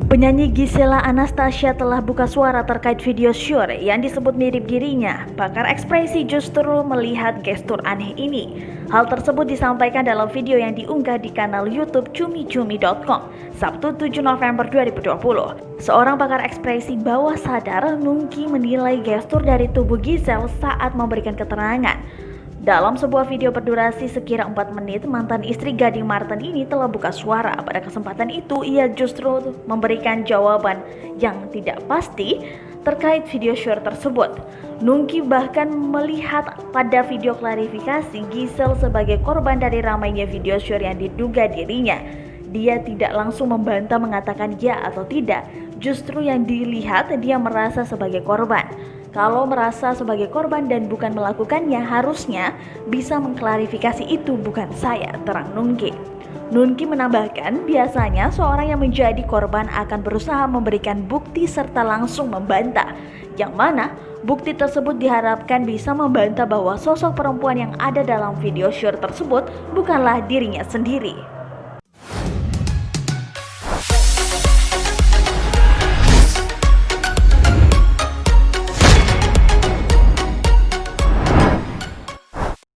Penyanyi Gisela Anastasia telah buka suara terkait video syur yang disebut mirip dirinya. Pakar ekspresi justru melihat gestur aneh ini. Hal tersebut disampaikan dalam video yang diunggah di kanal YouTube cumi-cumi.com Sabtu 7 November 2020. Seorang pakar ekspresi bawah sadar Nungki menilai gestur dari tubuh Gisel saat memberikan keterangan. Dalam sebuah video berdurasi sekira 4 menit, mantan istri Gading Marten ini telah buka suara. Pada kesempatan itu, ia justru memberikan jawaban yang tidak pasti terkait video syur tersebut. Nungki bahkan melihat pada video klarifikasi Gisel sebagai korban dari ramainya video syur yang diduga dirinya. Dia tidak langsung membantah mengatakan ya atau tidak, justru yang dilihat dia merasa sebagai korban. Kalau merasa sebagai korban dan bukan melakukannya, harusnya bisa mengklarifikasi itu bukan saya, terang Nungki. Nungki menambahkan, biasanya seorang yang menjadi korban akan berusaha memberikan bukti serta langsung membantah, yang mana bukti tersebut diharapkan bisa membantah bahwa sosok perempuan yang ada dalam video syur tersebut bukanlah dirinya sendiri.